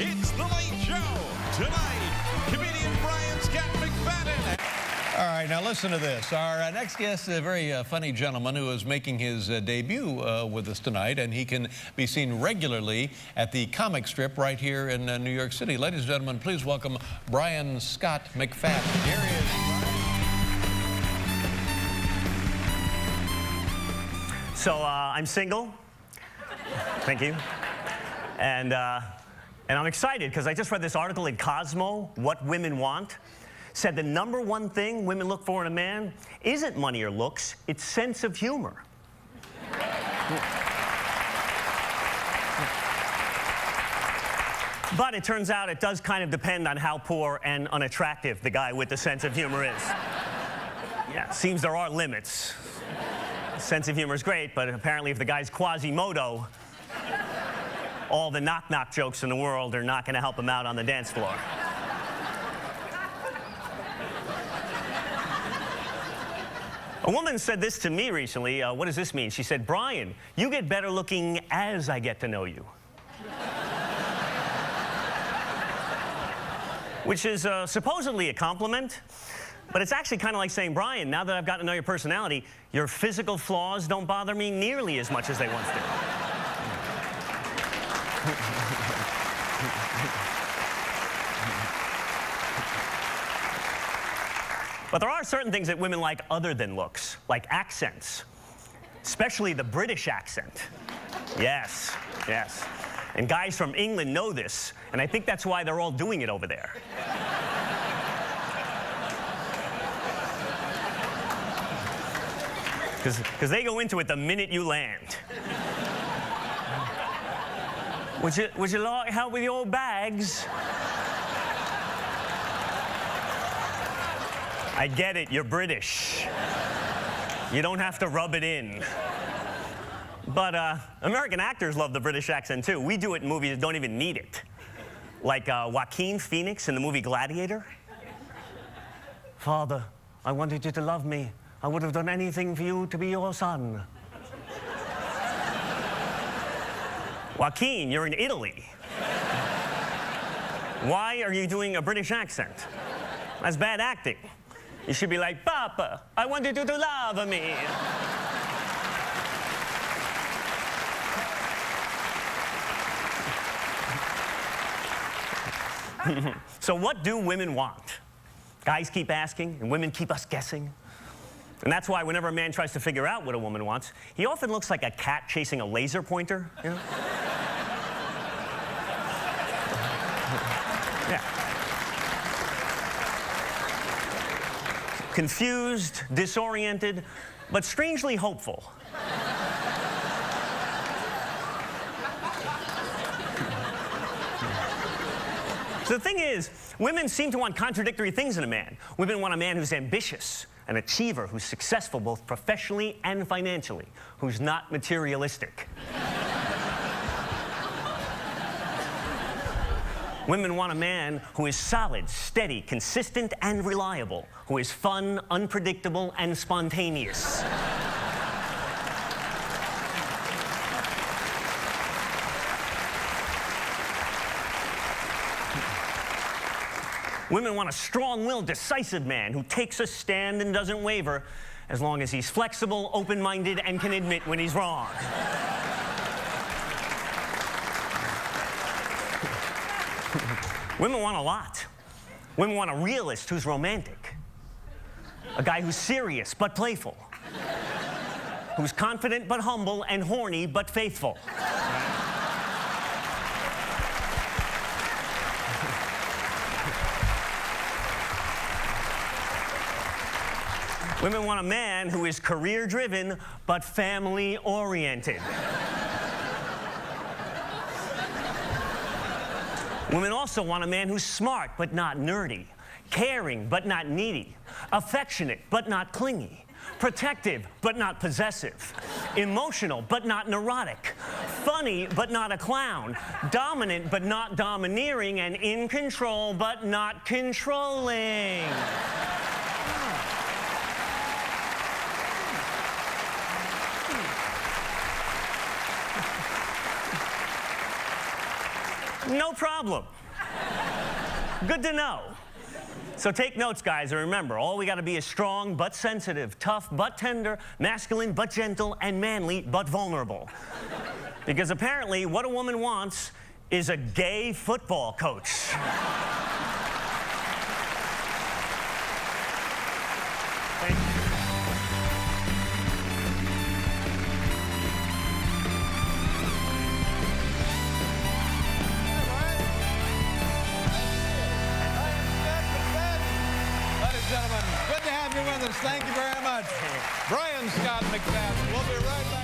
It's The Late Show. Tonight, comedian Brian Scott McFadden. All right, now listen to this. Our next guest is a very funny gentleman who is making his debut with us tonight, and he can be seen regularly at the comic strip right here in New York City. Ladies and gentlemen, please welcome Brian Scott McFadden. Here he is, Brian. So I'm single. Thank you. And I'm excited because I just read this article in Cosmo, What Women Want. Said the #1 thing women look for in a man isn't money or looks, it's sense of humor. But it turns out it does kind of depend on how poor and unattractive the guy with the sense of humor is. Yeah, seems there are limits. Sense of humor is great, but apparently if the guy's Quasimodo, all the knock-knock jokes in the world are not going to help him out on the dance floor. A woman said this to me recently. What does this mean? She said, Brian, you get better looking as I get to know you. Which is supposedly a compliment, but it's actually kind of like saying, Brian, now that I've gotten to know your personality, your physical flaws don't bother me nearly as much as they once did. But there are certain things that women like other than looks, like accents, especially the British accent. Yes, yes. And guys from England know this, and I think that's why they're all doing it over there. Because they go into it the minute you land. Would you like help with your bags? I get it, you're British. You don't have to rub it in. But American actors love the British accent too. We do it in movies that don't even need it. Like Joaquin Phoenix in the movie Gladiator. Father, I wanted you to love me. I would have done anything for you to be your son. Joaquin, you're in Italy. Why are you doing a British accent? That's bad acting. You should be like, Papa, I wanted you to love me. So what do women want? Guys keep asking, and women keep us guessing. And that's why whenever a man tries to figure out what a woman wants, he often looks like a cat chasing a laser pointer, you know? Yeah. Confused, disoriented, but strangely hopeful. So the thing is, women seem to want contradictory things in a man. Women want a man who's ambitious, an achiever, who's successful both professionally and financially, who's not materialistic. Women want a man who is solid, steady, consistent, and reliable, who is fun, unpredictable, and spontaneous. Women want a strong-willed, decisive man who takes a stand and doesn't waver, as long as he's flexible, open-minded, and can admit when he's wrong. Women want a lot. Women want a realist who's romantic. A guy who's serious but playful. Who's confident but humble and horny but faithful. Women want a man who is career-driven but family-oriented. Women also want a man who's smart but not nerdy, caring but not needy, affectionate but not clingy, protective but not possessive, emotional but not neurotic, funny but not a clown, dominant but not domineering, and in control but not controlling. No problem. Good to know. So take notes, guys, and remember, all we got to be is strong but sensitive, tough but tender, masculine but gentle, and manly but vulnerable. Because apparently what a woman wants is a gay football coach. Thank you. Gentlemen, good to have you with us. Thank you very much. Brian Scott McFadden. We'll be right back.